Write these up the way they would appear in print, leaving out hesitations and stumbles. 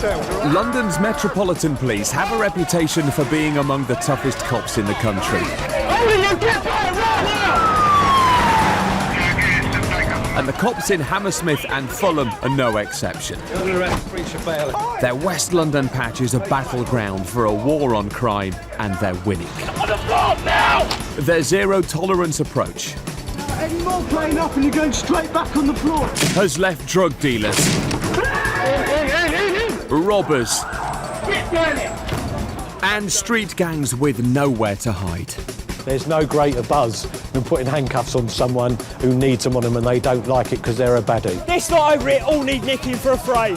yourselves, all right? London's Metropolitan Police have a reputation for being among the toughest cops in the country. And the cops in Hammersmith and Fulham are no exception. Their West London patch is a battleground for a war on crime, and they're winning. On the floor now! Their zero-tolerance approach Any more playing up and you're going straight back on the floor. has left drug dealers, robbers, and street gangs with nowhere to hide. There's no greater buzz than putting handcuffs on someone who needs them on them and they don't like it because they're a baddie. This lot over here all need nicking for a fray.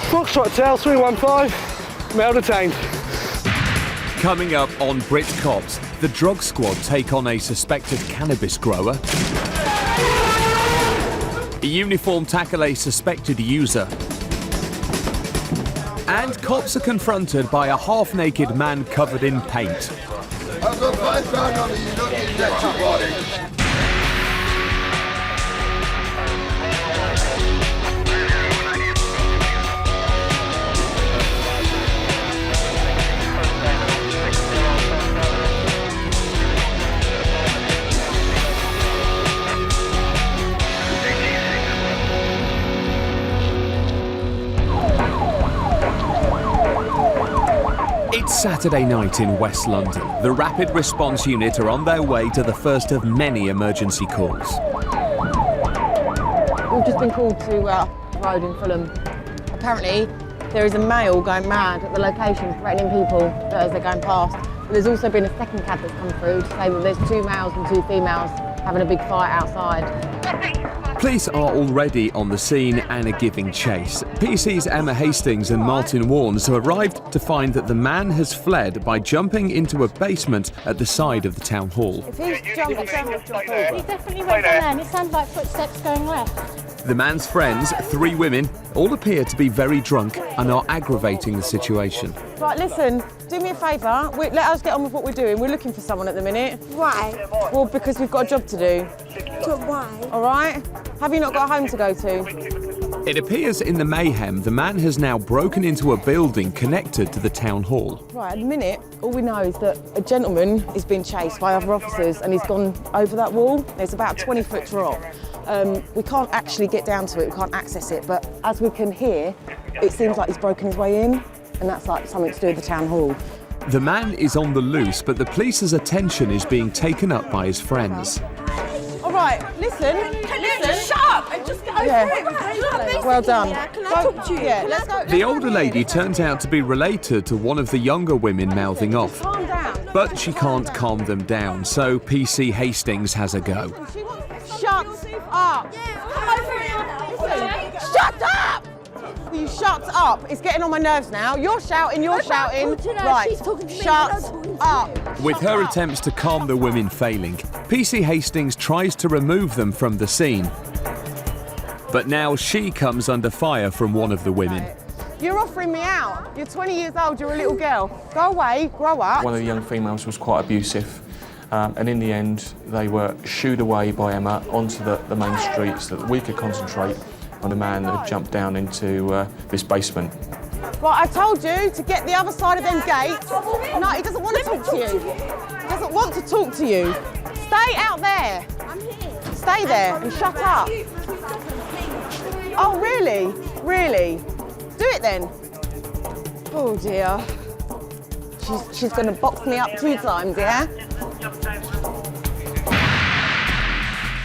Foxtrot Tail 315, male detained. Coming up on Brit Cops, the drug squad take on a suspected cannabis grower. A uniform tackle a suspected user. And cops are confronted by a half-naked man covered in paint. I've got £5 on you, don't need that body. It's Saturday night in West London. The Rapid Response Unit are on their way to the first of many emergency calls. We've just been called to road in Fulham. Apparently, there is a male going mad at the location, threatening people as they're going past. But there's also been a second cab that's come through to say that there's 2 males and 2 females having a big fight outside. Police are already on the scene and are giving chase. PC's Emma Hastings and Martin Warnes have arrived to find that the man has fled by jumping into a basement at the side of the town hall. If he's jumped, He definitely went down there and it sounded like footsteps going left. The man's friends, 3 women, all appear to be very drunk and are aggravating the situation. Right, listen, do me a favour. Let us get on with what we're doing. We're looking for someone at the minute. Why? Well, because we've got a job to do. So why? All right? Have you not got a home to go to? It appears in the mayhem, the man has now broken into a building connected to the town hall. Right, at the minute, all we know is that a gentleman is being chased by other officers and he's gone over that wall. There's about a 20-foot drop. We can't actually get down to it, we can't access it, but as we can hear, it seems like he's broken his way in, and that's like something to do with the town hall. The man is on the loose, but the police's attention is being taken up by his friends. All right, listen. Shut up and just get over it. Well done. Can I talk to you? Yeah, let's go. The older lady turns out to be related to one of the younger women mouthing off. Calm down. But she can't calm them down, so PC Hastings has a go. Shut up. Listen, shut up! You shut up. It's getting on my nerves now. You're shouting, you're shouting. Right, She's talking to me. shut up. With her attempts to calm the women failing, PC Hastings tries to remove them from the scene. But now she comes under fire from one of the women. You're offering me out. You're 20 years old, you're a little girl. Go away, grow up. One of the young females was quite abusive. And in the end, they were shooed away by Emma onto the main street so that we could concentrate on the man that had jumped down into this basement. Right, I told you to get the other side of them gates. No, he doesn't want to talk to you. He doesn't want to talk to you. Stay out there. I'm here. Stay there and shut up. Oh, really? Really? Do it then. Oh, dear. She's going to box me up 2 times, yeah?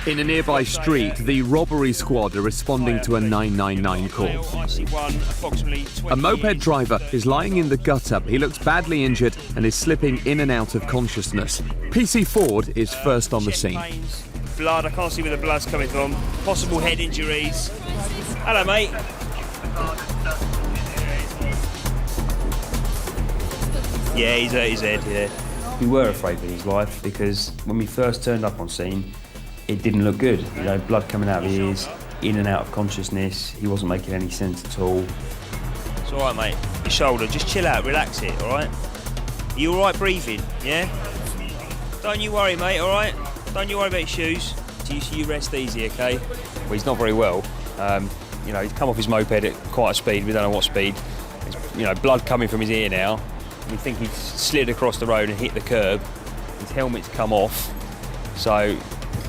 In a nearby street, the robbery squad are responding to a 999 call. A moped driver is lying in the gutter. He looks badly injured and is slipping in and out of consciousness. PC Ford is first on the scene. Blood, I can't see where the blood's coming from. Possible head injuries. Hello, mate. Yeah, he's hurt his head, yeah. We were afraid for his life because when we first turned up on scene, it didn't look good. You know, blood coming out of his ears, in and out of consciousness. He wasn't making any sense at all. It's all right, mate. Your shoulder, just chill out, relax it, all right? Are you all right breathing, yeah? Don't you worry, mate, all right? Don't you worry about your shoes. You rest easy, okay? Well, he's not very well. You know, he's come off his moped at quite a speed. We don't know what speed. There's, blood coming from his ear now. We think he's slid across the road and hit the curb. His helmet's come off, so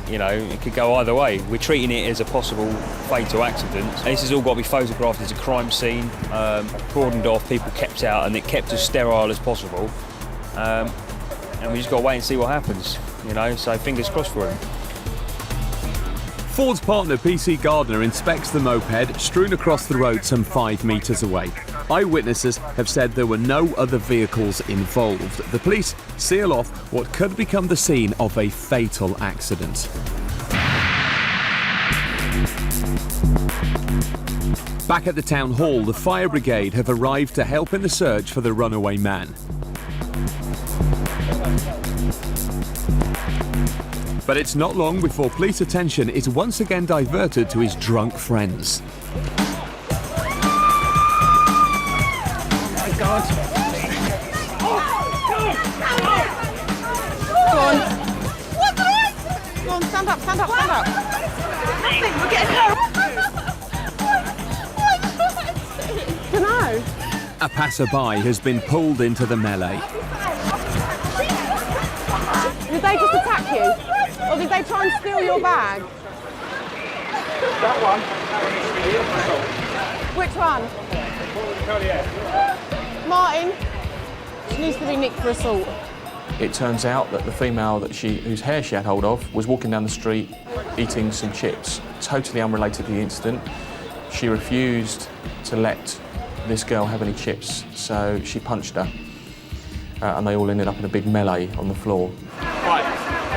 it could go either way. We're treating it as a possible fatal accident. And this has all got to be photographed as a crime scene, cordoned off, people kept out, and it kept as sterile as possible. And we just got to wait and see what happens, so fingers crossed for him. Ford's partner PC Gardner inspects the moped strewn across the road some 5 metres away. Eyewitnesses have said there were no other vehicles involved. The police seal off what could become the scene of a fatal accident. Back at the town hall, the fire brigade have arrived to help in the search for the runaway man. But it's not long before police attention is once again diverted to his drunk friends. Oh, God. Go on. What the heck? Go on, stand up, stand up, stand up. Nothing, we're getting home. Dunno. A passerby has been pulled into the melee. Did they just attack you? Or did they try and steal your bag? That one. Which one? Martin. She needs to be nicked for assault. It turns out that the female whose hair she had hold of was walking down the street eating some chips. Totally unrelated to the incident. She refused to let this girl have any chips, so she punched her. And they all ended up in a big melee on the floor. Right,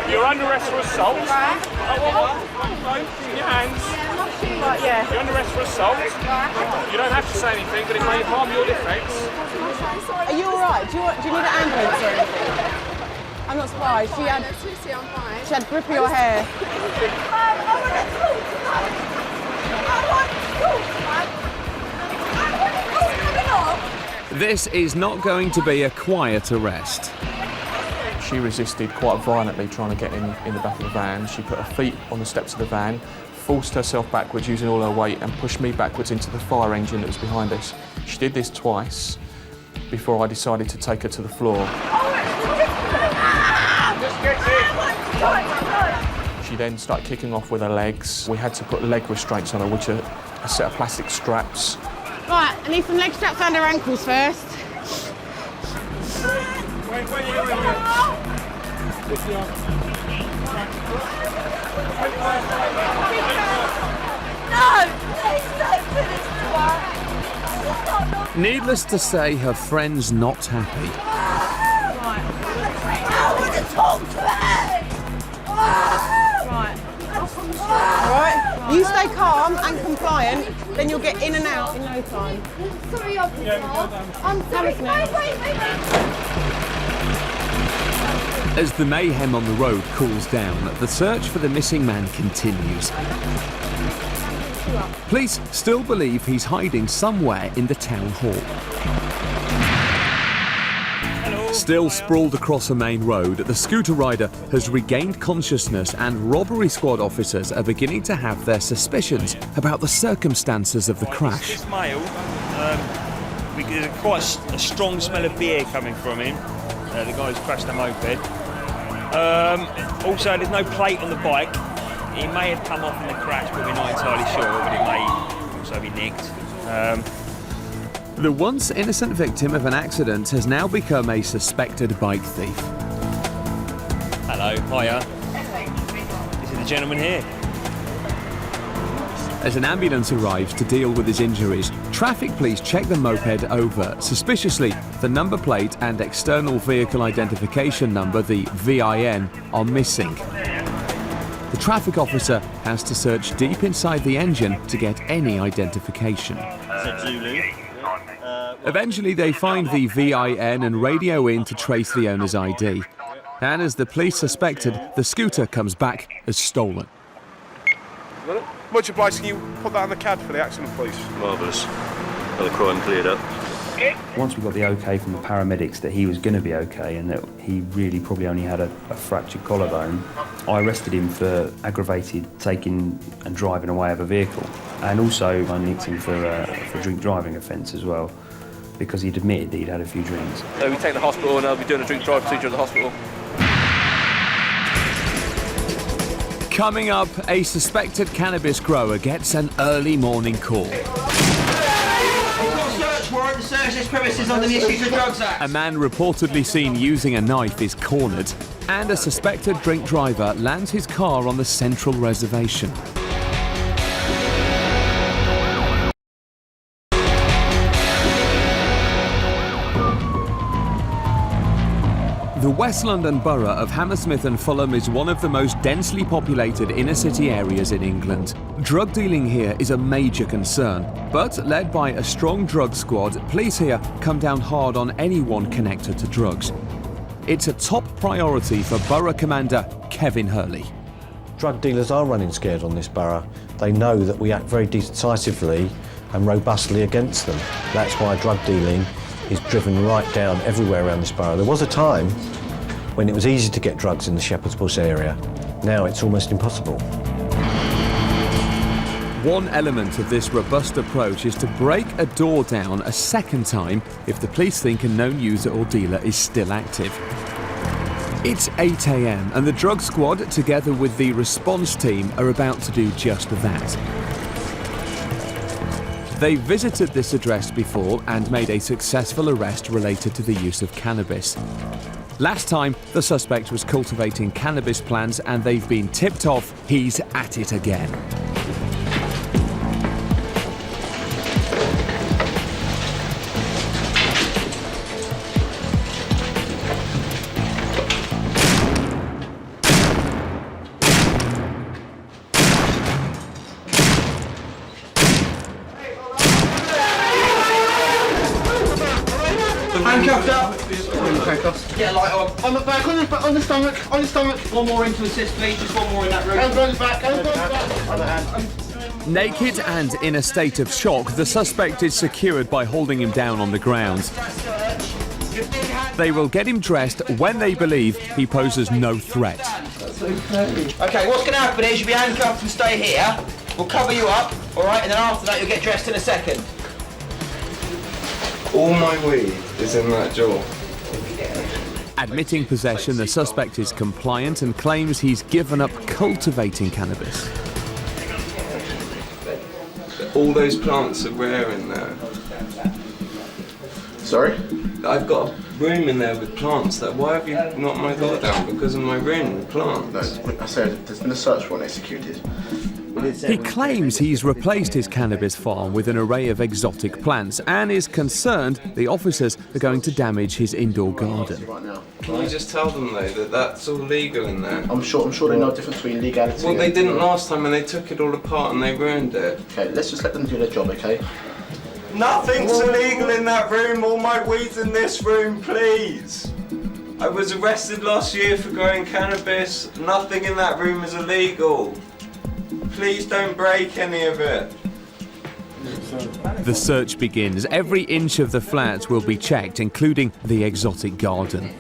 you're under arrest for assault. Right. In your hands. Right, yeah. You're under arrest for assault. You don't have to say anything, but it may harm your defence. Are you all right? Do you need an ambulance or anything? I'm not surprised. She had grip of your hair. This is not going to be a quiet arrest. She resisted quite violently trying to get in the back of the van. She put her feet on the steps of the van, forced herself backwards using all her weight and pushed me backwards into the fire engine that was behind us. She did this twice before I decided to take her to the floor. She then started kicking off with her legs. We had to put leg restraints on her, which are a set of plastic straps. Right, I need some leg straps around her ankles first. Wait. No, please don't finish the work. Needless to say, her friend's not happy. I want to talk to her. Right. Alright, you stay calm and compliant, then you'll get in and out in no time. Sorry, officer. I'm sorry. Wait. As the mayhem on the road cools down, the search for the missing man continues. Police still believe he's hiding somewhere in the town hall. Still sprawled across a main road, the scooter rider has regained consciousness and robbery squad officers are beginning to have their suspicions about the circumstances of the crash. This male, there's quite a strong smell of beer coming from him, the guy who's crashed the moped. Also, there's no plate on the bike. He may have come off in the crash, but we're not entirely sure, but it may also be nicked. The once innocent victim of an accident has now become a suspected bike thief. Hello, hiya. This is the gentleman here. As an ambulance arrives to deal with his injuries, traffic police check the moped over. Suspiciously, the number plate and external vehicle identification number, the VIN, are missing. The traffic officer has to search deep inside the engine to get any identification. Eventually, they find the VIN and radio in to trace the owner's ID. And as the police suspected, the scooter comes back as stolen. Much obliged, can you put that on the card for the accident, please? Marvellous. Well, the crime cleared up. Once we got the okay from the paramedics that he was going to be okay and that he really probably only had a fractured collarbone, I arrested him for aggravated taking and driving away of a vehicle. And also I nicked him for a drink driving offence as well. because he'd admitted that he'd had a few drinks. So we take the hospital and I'll be doing a drink drive procedure at the hospital. Coming up, a suspected cannabis grower gets an early morning call. Search warrant to search this premises under the Issues of Drugs Act. A man reportedly seen using a knife is cornered, and a suspected drink driver lands his car on the central reservation. The West London borough of Hammersmith and Fulham is one of the most densely populated inner-city areas in England. Drug dealing here is a major concern, but led by a strong drug squad, police here come down hard on anyone connected to drugs. It's a top priority for Borough Commander Kevin Hurley. Drug dealers are running scared on this borough. They know that we act very decisively and robustly against them. That's why drug dealing is driven right down everywhere around this borough. There was a time when it was easy to get drugs in the Shepherd's Bush area. Now it's almost impossible. One element of this robust approach is to break a door down a second time if the police think a known user or dealer is still active. It's 8 a.m. and the drug squad, together with the response team, are about to do just that. They visited this address before and made a successful arrest related to the use of cannabis. Last time, the suspect was cultivating cannabis plants and they've been tipped off he's at it again. Handcuffed up. Get a light on. On the back, on the stomach, on the stomach. One more into assist, please. Just one more in that room. Hands on his back, hands on his back. Other hand. Naked and in a state of shock, the suspect is secured by holding him down on the ground. They will get him dressed when they believe he poses no threat. Okay, what's going to happen is you'll be handcuffed and stay here. We'll cover you up, all right? And then after that, you'll get dressed in a second. All my weed is in that drawer. Admitting possession, the suspect is compliant and claims he's given up cultivating cannabis. All those plants are rare in there. Sorry? I've got a room in there with plants. Why have you knocked my door down? Because of my room with plants. No, I said there's been a search warrant executed. He claims he's replaced his cannabis farm with an array of exotic plants and is concerned the officers are going to damage his indoor garden. Can you just tell them though that that's all legal in there? I'm sure they know the difference between legality. Well, they didn't last time and they took it all apart and they ruined it. Okay, let's just let them do their job, okay? Nothing's illegal in that room. All my weed's in this room, please. I was arrested last year for growing cannabis. Nothing in that room is illegal. Please don't break any of it. The search begins. Every inch of the flat will be checked, including the exotic garden.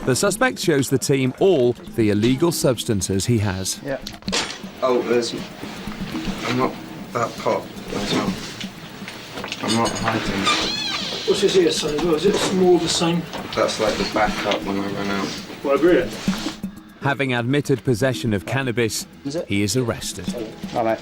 The suspect shows the team all the illegal substances he has. Yeah. Oh, I'm not that pot as well. I'm not hiding. What's his ESO as well? Is it more the same? That's like the backup when I run out. Well, brilliant. Having admitted possession of cannabis, he is arrested. All right.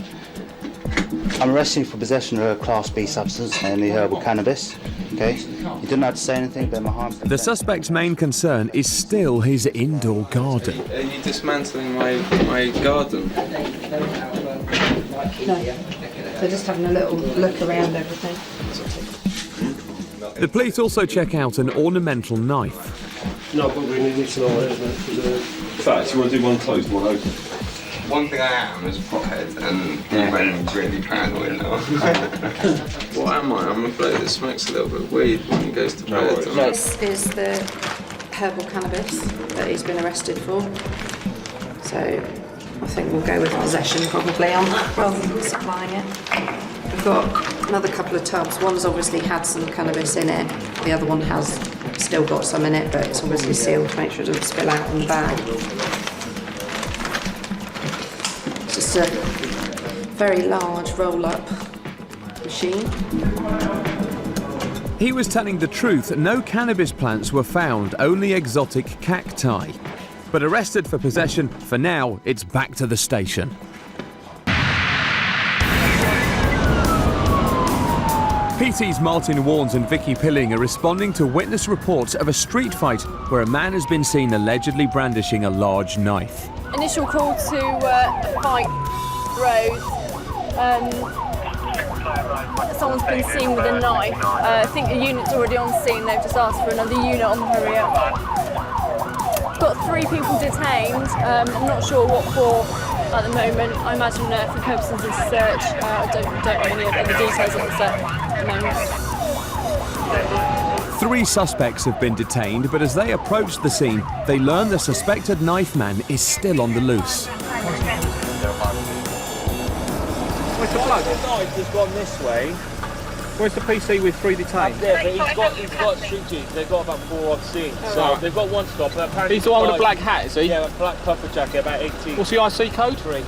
I'm arresting you for possession of a Class B substance, namely herbal cannabis. Okay? You didn't have to say anything, but my harm. The suspect's main concern is still his indoor garden. Are you dismantling my garden? No. They're just having a little look around everything. The police also check out an ornamental knife. No, but we need to know it, isn't it? In fact, you want to do one closed, one open? One thing I am is a pothead and I'm really paranoid now. What am I? I'm a bloke that smokes a little bit of weed when he goes to bed. This is the herbal cannabis that he's been arrested for. So I think we'll go with possession probably on that rather than supplying it. We've got another couple of tubs. One's obviously had some cannabis in it. The other one has still got some in it, but it's obviously sealed to make sure it doesn't spill out in the bag. It's just a very large roll-up machine. He was telling the truth. No cannabis plants were found, only exotic cacti. But arrested for possession, for now, it's back to the station. PT's Martin Warnes and Vicky Pilling are responding to witness reports of a street fight where a man has been seen allegedly brandishing a large knife. Initial call to fight road. Someone's been seen with a knife. I think a unit's already on scene. They've just asked for another unit on the hurry up. Got 3 people detained. I'm not sure what for at the moment. I imagine for purposes of search. I don't know any of the details of the moment. 3 suspects have been detained, but as they approach the scene, they learn the suspected knife man is still on the loose. Where's the plug? The knife has gone this way. Where's the PC with 3 detained? Up there, but he's got stringers. They've got about 4 I've seen. So they've got one stop. Apparently He's the one with the black hat, is he? Yeah, a black puffer jacket, about 18. What's the IC code? 3.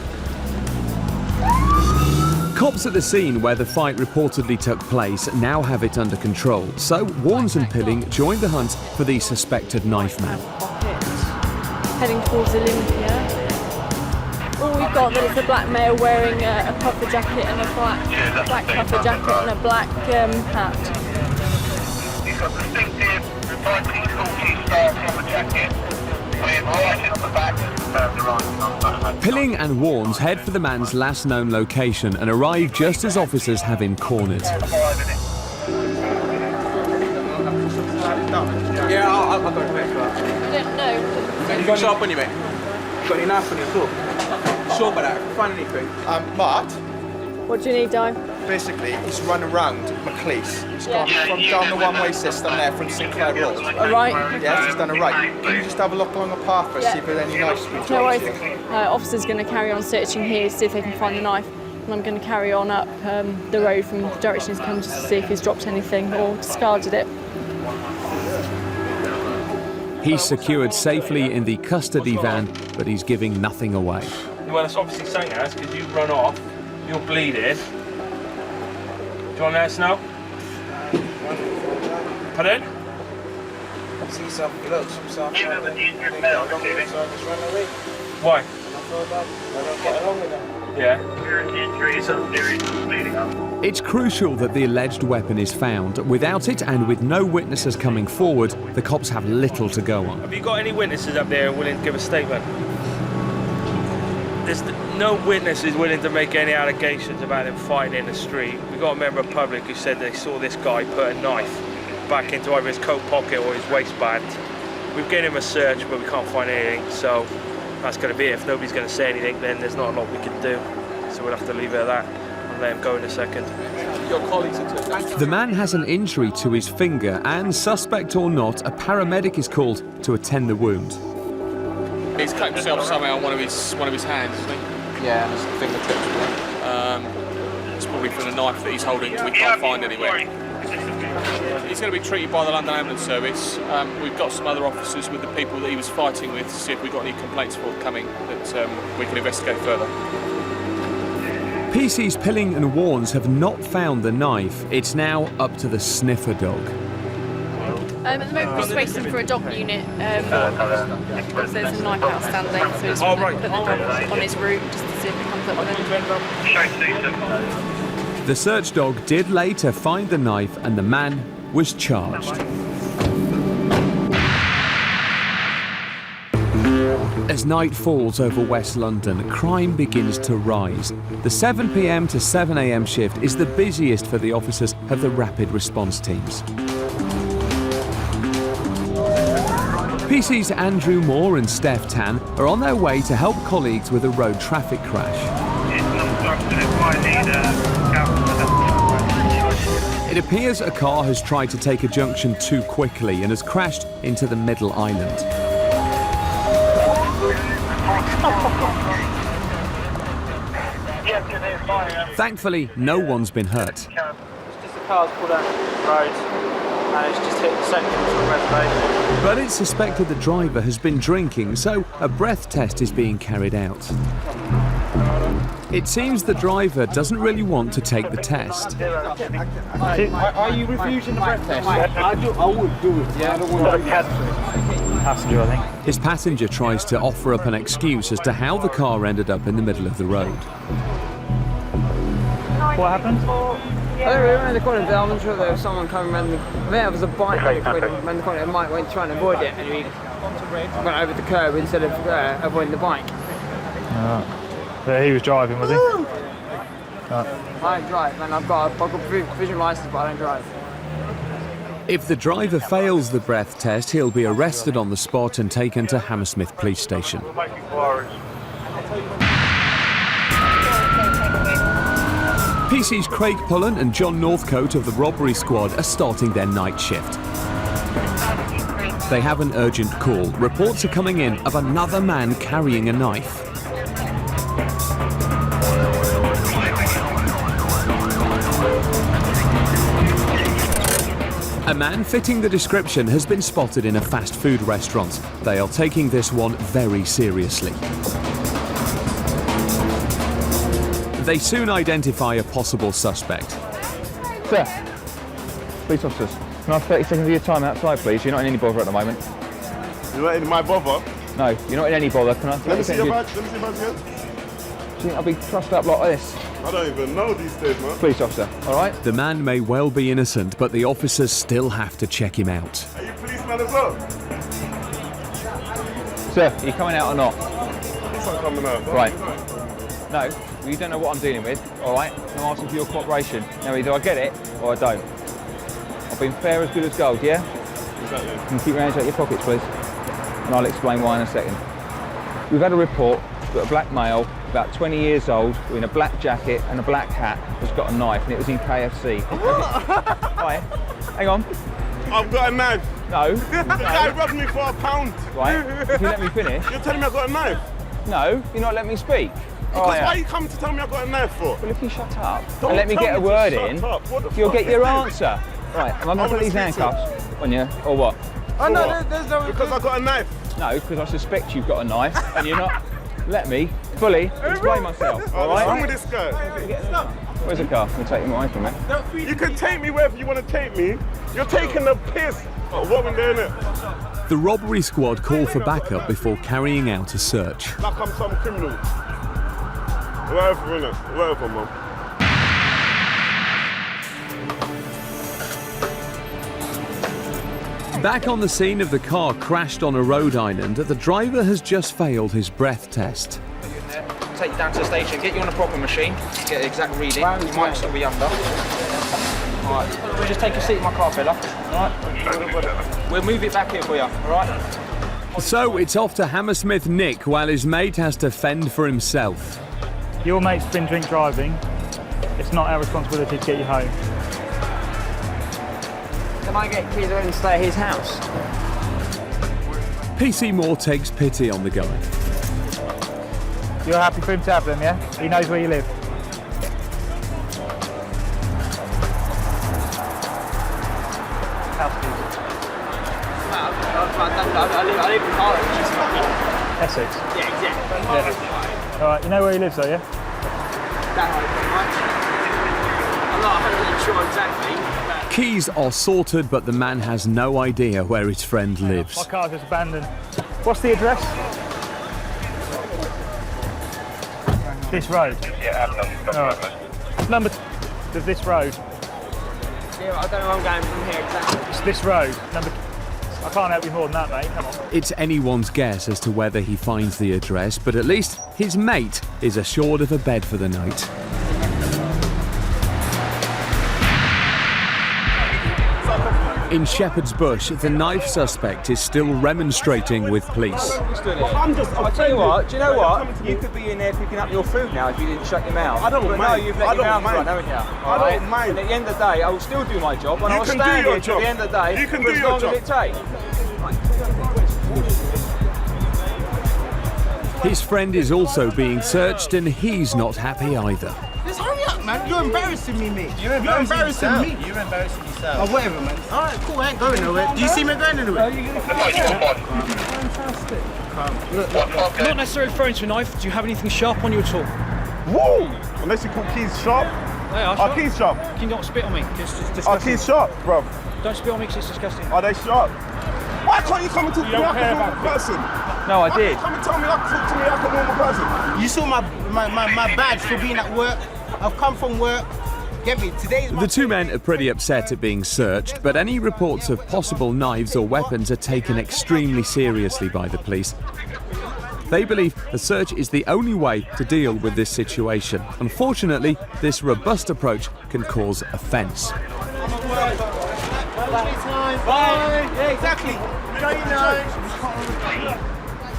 Cops at the scene where the fight reportedly took place now have it under control. So Warnes and Pilling joined the hunt for the suspected knife man. Heading towards Olympia. All we've got that is a black male wearing a puffer jacket and a black puffer jacket and a black hat. He's got distinctive 1940s style puffer jacket with writing on the back. Pilling and Warnes head for the man's last known location and arrive just as officers have him cornered. Yeah, I'll go with it. I don't know. Anything sharp on you, mate? Got any knife on your floor? Sure about that. Find anything? But what do you need, Di? basically, he's run around McLeish. He's gone from down the one-way system there from Sinclair Road. A right? Yes, he's done a right. Can you just have a look along the path first, see if there's any knives? No worries. Officer's going to carry on searching here, see if they can find the knife. And I'm going to carry on up the road from the direction he's come just to see if he's dropped anything or discarded it. He's secured safely in the custody van, but he's giving nothing away. Well, it's obviously something else because you run off, you're bleeding. Do you want to let us know? Pardon? See some gloves from South Africa. Why? I don't get along with them. Yeah. It's crucial that the alleged weapon is found. Without it, and with no witnesses coming forward, the cops have little to go on. Have you got any witnesses up there willing to give a statement? There's no witness is willing to make any allegations about him fighting in the street. We've got a member of public who said they saw this guy put a knife back into either his coat pocket or his waistband. We've given him a search, but we can't find anything, so that's going to be it. If nobody's going to say anything, then there's not a lot we can do. So we'll have to leave it at that and let him go in a second. Your colleagues are too. The man has an injury to his finger, and suspect or not, a paramedic is called to attend the wound. He's cut himself somehow on one of his hands, isn't he? Yeah, and his fingertips. It's probably from the knife that he's holding, we can't find anywhere. He's going to be treated by the London Ambulance Service. We've got some other officers with the people that he was fighting with to see if we've got any complaints forthcoming that we can investigate further. PC's Pilling and Warnes have not found the knife. It's now up to the sniffer dog. At the moment, we're just waiting for a dog unit. There's a knife outstanding, so he's going to put the dog on his route just to see if it comes up with anything. The search dog did later find the knife, and the man was charged. As night falls over West London, crime begins to rise. The 7 p.m. to 7 a.m. shift is the busiest for the officers of the rapid response teams. PC's Andrew Moore and Steph Tan are on their way to help colleagues with a road traffic crash. It appears a car has tried to take a junction too quickly and has crashed into the middle island. Thankfully, no one's been hurt. It's just the car's pulled out the road and it's just hit the section from the reservation. But it's suspected the driver has been drinking, so a breath test is being carried out. It seems the driver doesn't really want to take the test. Are you refusing the breath test? I would do it. Yeah, I don't want to passenger, I think. His passenger tries to offer up an excuse as to how the car ended up in the middle of the road. What happened? I don't really around the corner, but I'm sure there was someone coming around the... I think there was a bike around the corner, and Mike went trying to avoid it, and he went over the curb instead of avoiding the bike. But he was driving, was he? I don't drive, man. I've got a vision license, but I don't drive. If the driver fails the breath test, he'll be arrested on the spot and taken to Hammersmith police station. PC's Craig Pullen and John Northcote of the robbery squad are starting their night shift. They have an urgent call. Reports are coming in of another man carrying a knife. A man fitting the description has been spotted in a fast food restaurant. They are taking this one very seriously. They soon identify a possible suspect. Sir, police officers, can I have 30 seconds of your time outside, please? You're not in any bother at the moment. You're not in my bother? No, you're not in any bother. Can I? Let me see your badge. Let me see your badge again. Do you think I'll be trussed up like this? I don't even know these days, man. Police officer, all right? The man may well be innocent, but the officers still have to check him out. Are you policeman as well? Sir, are you coming out or not? Yes, I'm coming out. Right. No, well, you don't know what I'm dealing with, all right? I'm asking for your cooperation. Now, either I get it or I don't. I've been fair as good as gold, yeah? Exactly. You can keep your hands out your pockets, please. And I'll explain why in a second. We've had a report that a black male, about 20 years old, in a black jacket and a black hat, has got a knife, and it was in KFC. Right, hang on. I've got a knife. No. The guy robbed me for £1. Right, if you let me finish. You're telling me I've got a knife? No, you're not letting me speak. Because why are you coming to tell me I've got a knife for? Well, if you shut up Don't and let me get a word in, you'll get your fuck? answer. Right, am I going to put these handcuffs on you, or what? Oh, no, there's no... Because I've got a knife. No, because I suspect you've got a knife, and you're not... Let me fully explain myself, all right? What's wrong with this guy? Where's the car? We'll take him away from it. You can take me wherever you want to take me. You're taking the piss. Oh, what we doing it? The robbery squad call for backup before carrying out a search. Like I'm some criminal. Whatever, innit? Whatever, man. Back on the scene of the car crashed on a road island, the driver has just failed his breath test. Take you down to the station, get you on a proper machine, get the exact reading. You might still be under. Alright, just take a seat in my car, fella. Alright? We'll move it back here for you, alright? So it's off to Hammersmith Nick while his mate has to fend for himself. Your mate's been drink driving. It's not our responsibility to get you home. Can I get keys and stay at his house? PC Moore takes pity on the guy. You're happy for him to have them, yeah? He knows where you live. House keys. I live in Cardiff. Essex? Yeah, exactly. Yeah. All right, you know where he lives though, yeah? That way, pretty much. I'm not 100% sure exactly. Keys are sorted, but the man has no idea where his friend lives. My car's just abandoned. What's the address? This road? Yeah, right. Number of this road? Yeah, I don't know where I'm going from here exactly. It's this road. I can't help you more than that, mate. Come on. It's anyone's guess as to whether he finds the address, but at least his mate is assured of a bed for the night. In Shepherd's Bush, the knife suspect is still remonstrating with police. I'll tell you what, do you know what? You could be in there picking up your food now if you didn't shut your mouth. I don't but mind. No, you've let your mouth run, haven't you? I don't mind. And at the end of the day, I will still do my job, and You I'll can stand do your here till job. the end of the day You can for do as your long job. as it takes. His friend is also being searched and he's not happy either. Just hurry up, man. You're embarrassing me, mate. You're embarrassing me. You're embarrassing yourself. Oh, whatever, man. All right, cool. I ain't going nowhere. Do you see me going anywhere? Fantastic. Not necessarily referring to a knife. Do you have anything sharp on you at all? Woo! Unless you call Keys sharp. They are Are Keys sharp? Can you not spit on me? It's disgusting. Are Keys sharp, bro? Don't spit on me because it's disgusting. Are they sharp? Why can't you come and talk to me like a normal person? No, I did. Come and tell me talk to me like a normal person. You saw my badge for being at work. I've come from work. Get me, today's my... The two men are pretty upset at being searched, but any reports of possible knives or weapons are taken extremely seriously by the police. They believe a search is the only way to deal with this situation. Unfortunately, this robust approach can cause offence. Bye. Yeah, exactly.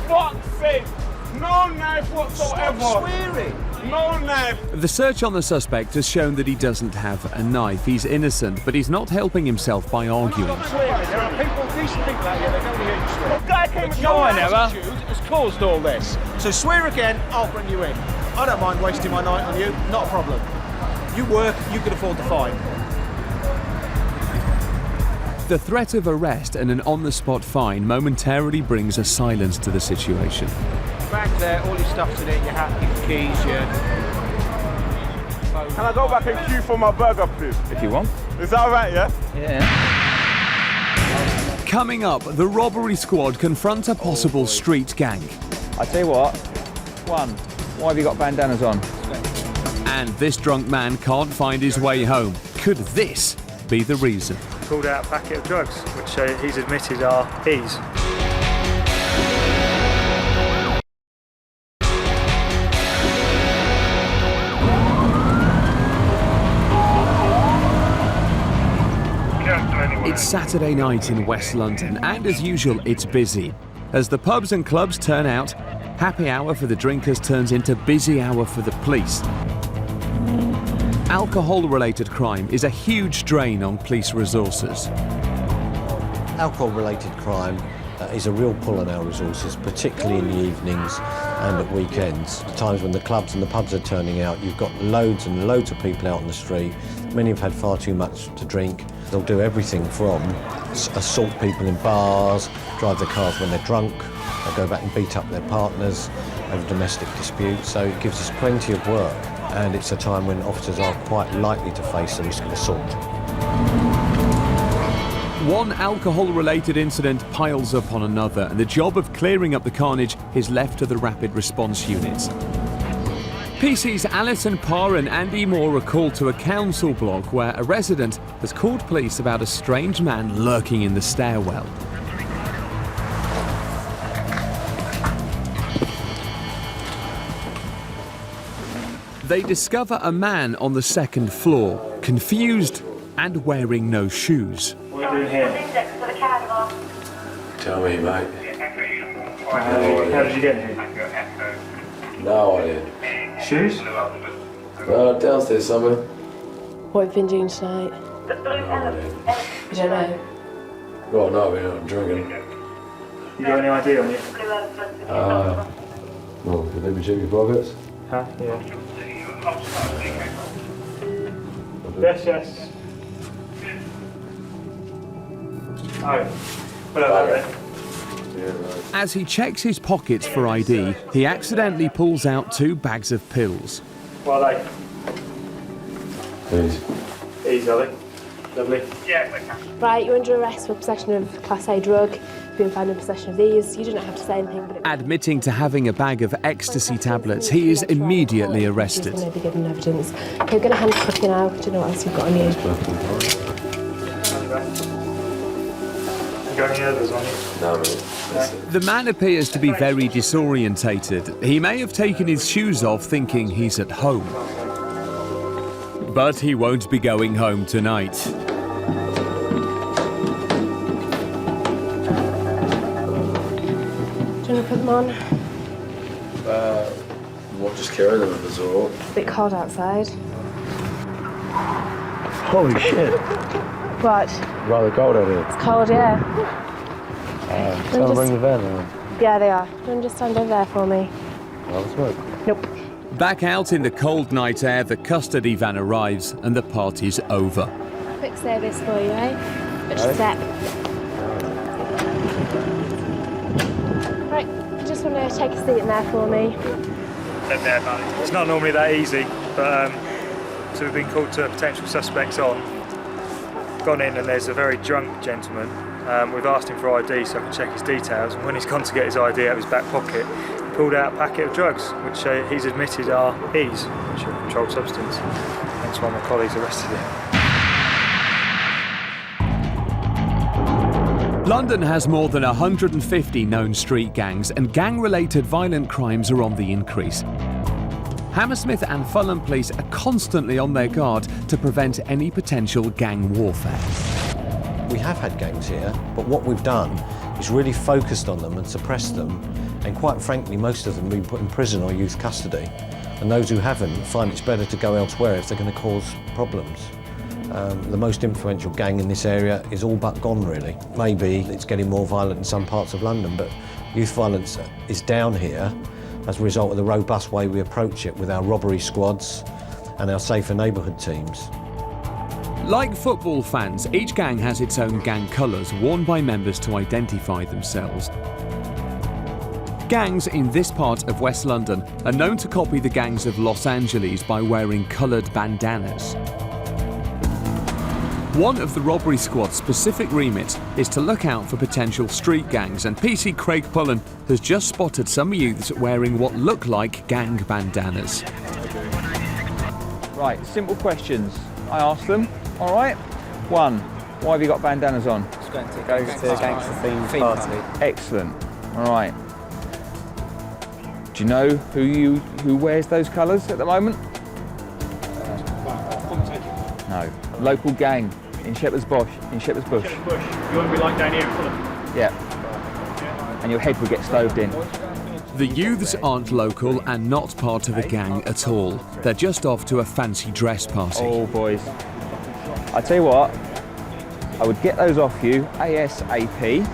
Fuck's sake! No knife whatsoever! Stop swearing! No knife! The search on the suspect has shown that he doesn't have a knife. He's innocent, but he's not helping himself by arguing. There are people, decent people out here, they don't hear you swear. The guy came and Your attitude has caused all this. So swear again, I'll bring you in. I don't mind wasting my night on you, not a problem. You work, you can afford the fine. The threat of arrest and an on-the-spot fine momentarily brings a silence to the situation. Back there, all your stuff's in it, your hat, your keys, your... Can I go back and queue for my burger, please? If you want. Is that alright, yeah? Yeah. Coming up, the robbery squad confront a possible street gang. I tell you what, one, why have you got bandanas on? And this drunk man can't find his way home. Could this be the reason? Pulled out a packet of drugs, which he's admitted are his. It's Saturday night in West London, and as usual, it's busy. As the pubs and clubs turn out, happy hour for the drinkers turns into busy hour for the police. Alcohol-related crime is a huge drain on police resources. Alcohol-related crime is a real pull on our resources, particularly in the evenings and at weekends. The times when the clubs and the pubs are turning out, you've got loads and loads of people out on the street. Many have had far too much to drink. They'll do everything from assault people in bars, drive their cars when they're drunk, they'll go back and beat up their partners over domestic disputes. So it gives us plenty of work, and it's a time when officers are quite likely to face the risk of assault. One alcohol-related incident piles up on another, and the job of clearing up the carnage is left to the rapid response units. PC's Alison Parr and Andy Moore are called to a council block where a resident has called police about a strange man lurking in the stairwell. They discover a man on the second floor, confused and wearing no shoes. What are you doing here? Tell me, mate. How did you get here? No idea. Shoes? Downstairs somewhere. What have you been doing tonight? No idea. You don't know? Well, no, we're not drinking. You got any idea on you? Well, would they be checking your pockets? Huh? Yeah. Yes, yes. Oh, well, then. As he checks his pockets for ID, he accidentally pulls out 2 bags of pills. What are they? Easy. Easy, are they? Lovely. Yeah, Right, you're under arrest for possession of Class A drug. You've been found in possession of these. You don't have to say anything, but... Admitting to having a bag of ecstasy tablets, he is immediately arrested. You're going to be given evidence. Okay, we're going to handcuff you now. Do you know what else you've got on you? You got any others on you? No, mate. The man appears to be very disorientated. He may have taken his shoes off thinking he's at home. But he won't be going home tonight. Do you want to put them on? What, just carry them if it's all? It's a bit cold outside. Holy shit. What? Rather cold out here. It's cold, yeah. Tell them bring the van in. Yeah, they are. Don't just stand over there for me. I'll smoke. Nope. Back out in the cold night air, the custody van arrives and the party's over. Quick service for you, eh? Which step? Right, I just want to take a seat in there for me. It's not normally that easy, but so we've been called to potential suspects on. Gone in and there's a very drunk gentleman. We've asked him for ID so I can check his details, and when he's gone to get his ID out of his back pocket, he pulled out a packet of drugs, which he's admitted are E's, which are a controlled substance. That's why my colleagues arrested him. London has more than 150 known street gangs, and gang-related violent crimes are on the increase. Hammersmith and Fulham police are constantly on their guard to prevent any potential gang warfare. We have had gangs here, but what we've done is really focused on them and suppressed them, and quite frankly, most of them have been put in prison or youth custody. And those who haven't find it's better to go elsewhere if they're going to cause problems. The most influential gang in this area is all but gone, really. Maybe it's getting more violent in some parts of London, but youth violence is down here as a result of the robust way we approach it with our robbery squads and our safer neighbourhood teams. Like football fans, each gang has its own gang colours worn by members to identify themselves. Gangs in this part of West London are known to copy the gangs of Los Angeles by wearing coloured bandanas. One of the robbery squad's specific remits is to look out for potential street gangs, and PC Craig Pullen has just spotted some youths wearing what look like gang bandanas. Right, simple questions. I asked them, all right? One, why have you got bandanas on? It's going to go to a gangster-themed party. Excellent, all right. Do you know who wears those colours at the moment? No. Local gang in Shepherd's Bush. You want to be like down here in Fulham? Yeah. And your head would get stoved in. The youths aren't local and not part of a gang at all. They're just off to a fancy dress party. Oh, boys. I tell you what, I would get those off you ASAP.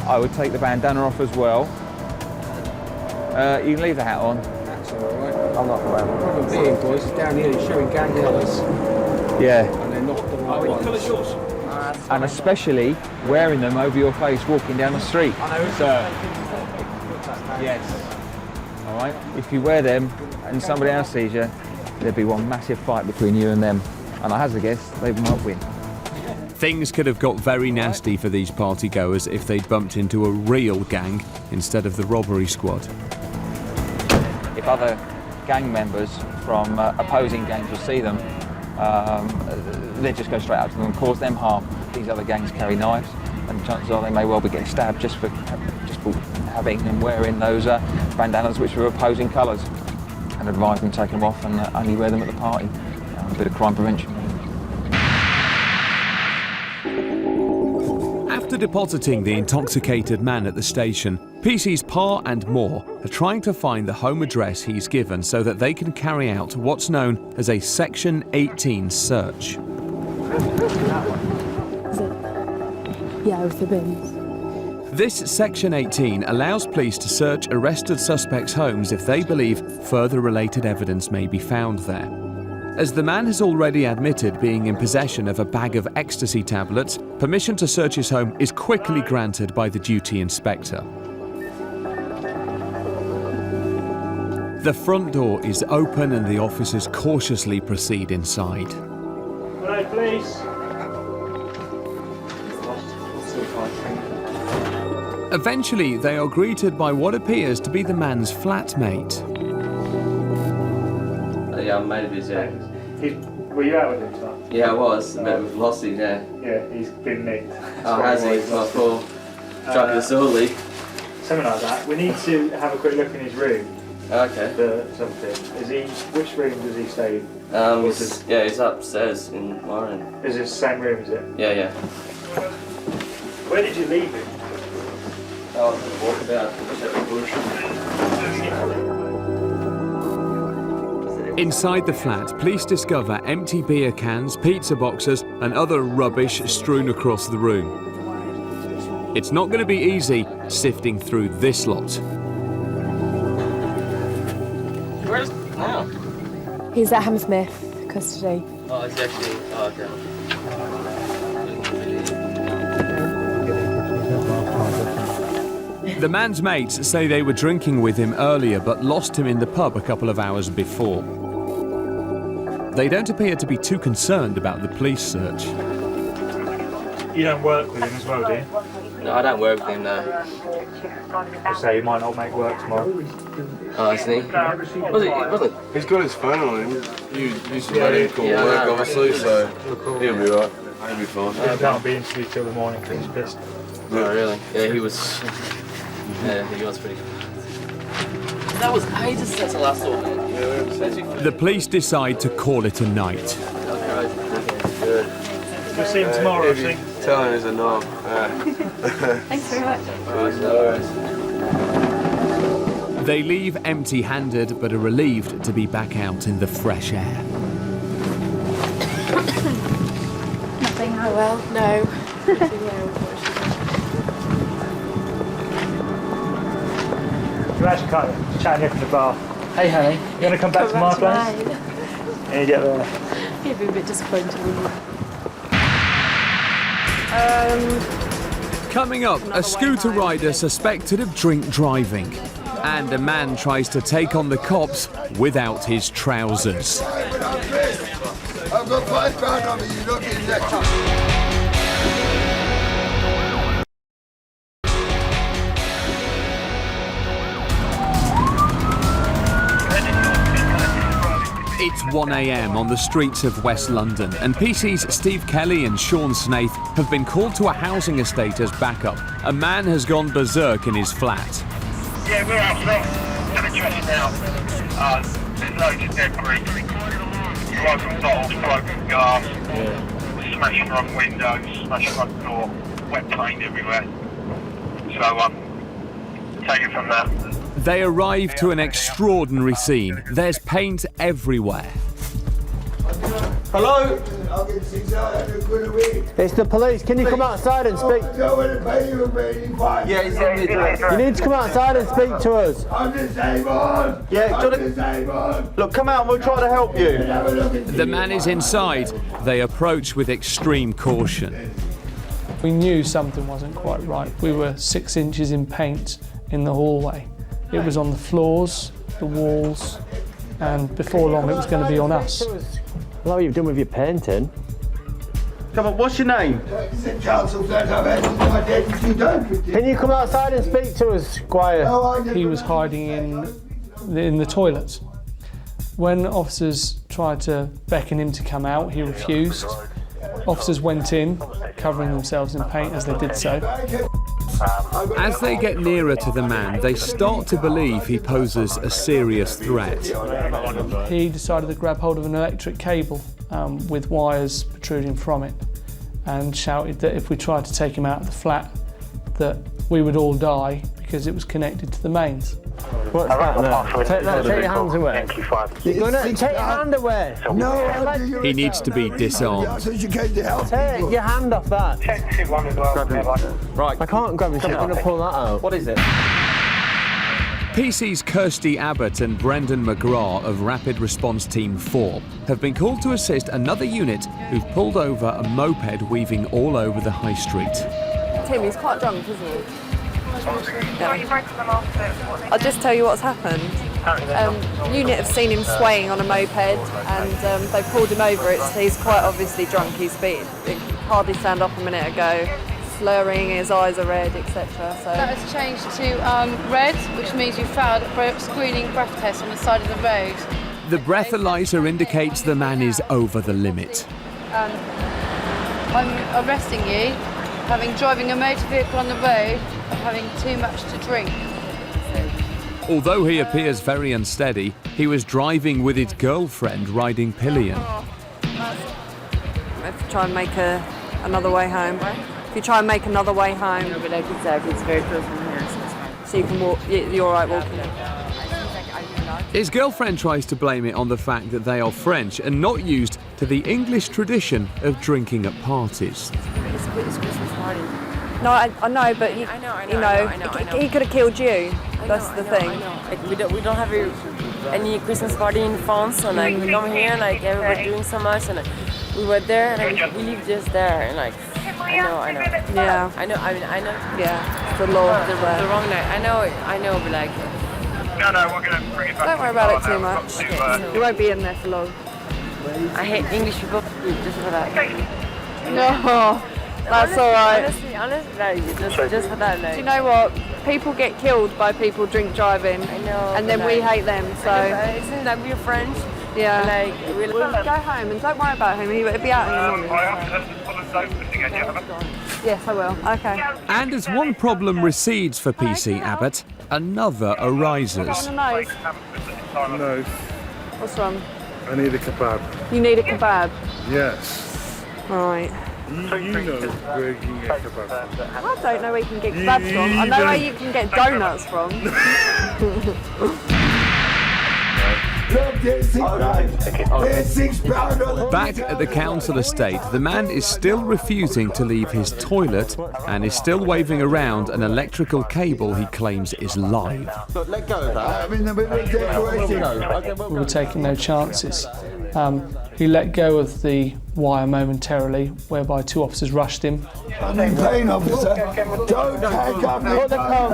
I would take the bandana off as well. You can leave the hat on. That's all right. I'm not around. The problem being, boys, is down here you're showing gang colours. Yeah. And they're not the right ones. Colour's yours? And especially wearing them over your face walking down the street. I know. Sir. Yes. All right. If you wear them and somebody else sees you, there'd be one massive fight between you and them. And I hazard a guess, they might win. Things could have got very nasty for these partygoers if they'd bumped into a real gang instead of the robbery squad. If other gang members from opposing gangs will see them, they'd just go straight up to them and cause them harm. These other gangs carry knives, and chances are they may well be getting stabbed just for having and wearing those bandanas which were opposing colours. And advise them to take them off and only wear them at the party. A bit of crime prevention. After depositing the intoxicated man at the station, PC's Pa and Moore are trying to find the home address he's given so that they can carry out what's known as a Section 18 search. Is it? Yeah, with the bins. This Section 18 allows police to search arrested suspects' homes if they believe further related evidence may be found there. As the man has already admitted being in possession of a bag of ecstasy tablets, permission to search his home is quickly granted by the duty inspector. The front door is open and the officers cautiously proceed inside. Hello, police. Eventually, they are greeted by what appears to be the man's flatmate. Yeah, I'm mate of his, yeah. Were you out with him tonight? Yeah, I was. I met with Lossie, yeah. Yeah, he's been nicked. Oh, has he? Well, poor Chuck Sorley. Something like that. We need to have a quick look in his room. Okay. For something. Which room does he stay in? Yeah, he's upstairs in my room. Is this the same room, is it? Yeah, yeah. Where did you leave him? I was going to walk about Shepherd's Bush. Inside the flat, police discover empty beer cans, pizza boxes and other rubbish strewn across the room. It's not going to be easy sifting through this lot. Where's now? He's at Hammersmith custody. Oh, is he actually? Oh, okay. The man's mates say they were drinking with him earlier but lost him in the pub a couple of hours before. They don't appear to be too concerned about the police search. You don't work with him as well, do you? No, I don't work with him, no. I say he might not make work tomorrow. Oh, isn't he? Wasn't He's got his phone on him. You used to let him call work, obviously, so he'll be right. He'll be fine. He can't be interviewed till the morning because he's pissed. Oh, really? Yeah, he was. Yeah, he was pretty. That was ages since I last saw him. The police decide to call it a night. We'll see him tomorrow, I think. Tell him he's a knob. Thanks very much. They leave empty-handed but are relieved to be back out in the fresh air. Nothing, oh well, no. You're actually kind of chatting here from the bar. Hey, honey. You want to come back to my place? Yeah, you get there. He'd be a bit disappointed, wouldn't you? Coming up, a scooter rider suspected of drink driving. And a man tries to take on the cops without his trousers. I've got £5 on me, you're not getting that. It's 1 a.m. on the streets of West London, and PC's Steve Kelly and Sean Snaith have been called to a housing estate as backup. A man has gone berserk in his flat. Yeah, we're out front. We're checking now. There's loads of debris. Broken bottles, broken glass, smashed front windows, smashed front door, wet paint everywhere. So, take it from there. They arrive to an extraordinary scene. There's paint everywhere. Hello? It's the police. Can you come outside and speak? Yeah, he's in the You need to come outside and speak to us. I'm disabled. Yeah, I'm disabled. look, come out and we'll try to help you. The man is inside. They approach with extreme caution. We knew something wasn't quite right. We were 6 inches in paint in the hallway. It was on the floors, the walls, and before long it was going to be on us. What are you doing with your painting? Come on, what's your name? Can you come outside and speak to us, Squire? He was hiding in the toilets. When officers tried to beckon him to come out, he refused. Officers went in, covering themselves in paint as they did so. As they get nearer to the man, they start to believe he poses a serious threat. He decided to grab hold of an electric cable with wires protruding from it and shouted that if we tried to take him out of the flat, that we would all die because it was connected to the mains. What's that now? Take your hands away. You're gonna take your hand away. No, he needs to be disarmed. Take your hand off that. Right. I can't grab it. I'm going to pull that out. What is it? PC's Kirsty Abbott and Brendan McGrath of Rapid Response Team 4 have been called to assist another unit who've pulled over a moped weaving all over the high street. Tim, he's quite drunk, isn't he? Yeah. I'll just tell you what's happened. Unit have seen him swaying on a moped and they pulled him over. He's quite obviously drunk. He could hardly stand up a minute ago, slurring, his eyes are red, etc. So that has changed to red, which means you failed a screening breath test on the side of the road. The breathalyzer indicates the man is over the limit. I'm arresting you, driving a motor vehicle on the road, and having too much to drink. Although he appears very unsteady, he was driving with his girlfriend riding pillion. If you try and make another way home. If you try and make another way home. No, but like it's very close from here, so you can walk. You're all right walking. His girlfriend tries to blame it on the fact that they are French and not used to the English tradition of drinking at parties. It's Christmas party. No, I know, but he could have killed you. That's the thing. I know. Like we don't have any Christmas party in France, and like we come here, like everybody doing so much, and like, we were there, and like, we live just there, and like I know. Yeah. I know. Yeah. the law. The wrong night. I know, but like... No, we're going to bring it back. Don't worry about it too much. You won't be in there for long. I hate English people just for that. No, that's all right. Honestly, like, just for that. Like. Do you know what? People get killed by people drink driving. I know. And then we hate them, so... It seems like we're friends. Yeah. Like, we'll go home and don't worry about him. He'll be out in the morning. I have to pull us over again, yeah? Yes, I will. Okay. And as one problem recedes for PC Abbott, another arises. No. What's wrong? I need a kebab. You need a kebab? Yes. Right. You know where you can get kebab. I don't know where you can get kebabs from. I know where you can get donuts from. Back at the council estate, the man is still refusing to leave his toilet and is still waving around an electrical cable he claims is live. Let go of that. We were taking no chances. He let go of the wire momentarily, whereby 2 officers rushed him. I'm in pain, officer. Don't handcuff me. Put the car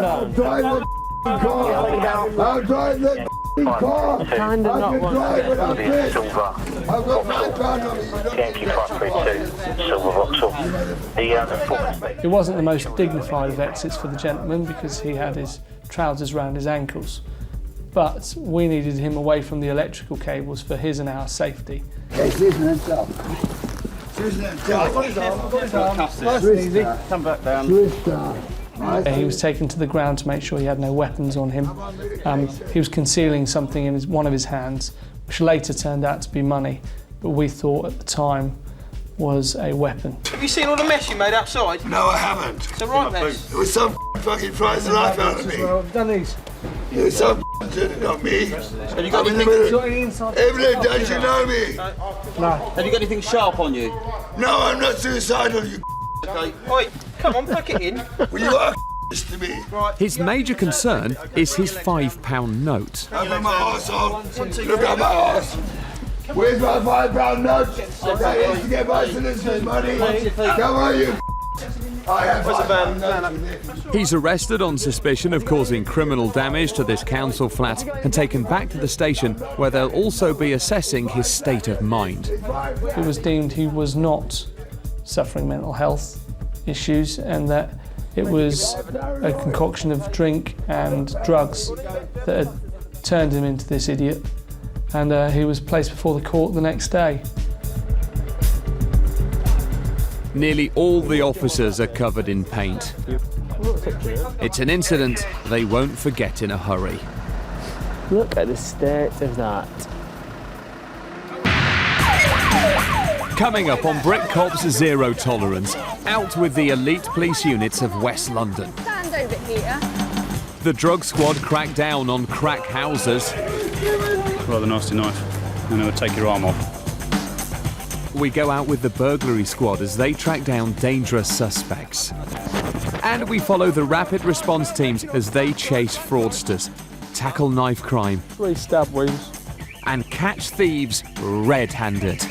down. I'll drive the car. Kind of not one. I've got £5 on me. It wasn't the most dignified of exits for the gentleman because he had his trousers round his ankles. But we needed him away from the electrical cables for his and our safety. Come back down. He was taken to the ground to make sure he had no weapons on him. He was concealing something in one of his hands, which later turned out to be money, but we thought at the time was a weapon. Have you seen all the mess you made outside? No, I haven't. It's a right mess. It was some fucking fries the life out of me. I've done these. It was some not me. Have you got anything? Evelyn, don't you know me? No. Have you got anything sharp on you? No, I'm not suicidal, you Okay. Oi, come on, pack it in. Well, you are to me. Right. His major concern is his £5 note. Look at my arsehole. Look at my arse. Where's my £5 note? That is to get my solicitor's money. Come on, you. I have £5 He's arrested on suspicion of causing criminal damage to this council flat and taken back to the station where they'll also be assessing his state of mind. It was deemed he was not suffering mental health issues and that it was a concoction of drink and drugs that had turned him into this idiot, and he was placed before the court the next day. Nearly all the officers are covered in paint. It's an incident they won't forget in a hurry. Look at the state of that. Coming up on Brit Cops Zero Tolerance, out with the elite police units of West London. Stand over here. The drug squad crack down on crack houses. Rather nasty knife, and it would take your arm off. We go out with the burglary squad as they track down dangerous suspects. And we follow the rapid response teams as they chase fraudsters, tackle knife crime, 3 stab wounds, and catch thieves red-handed.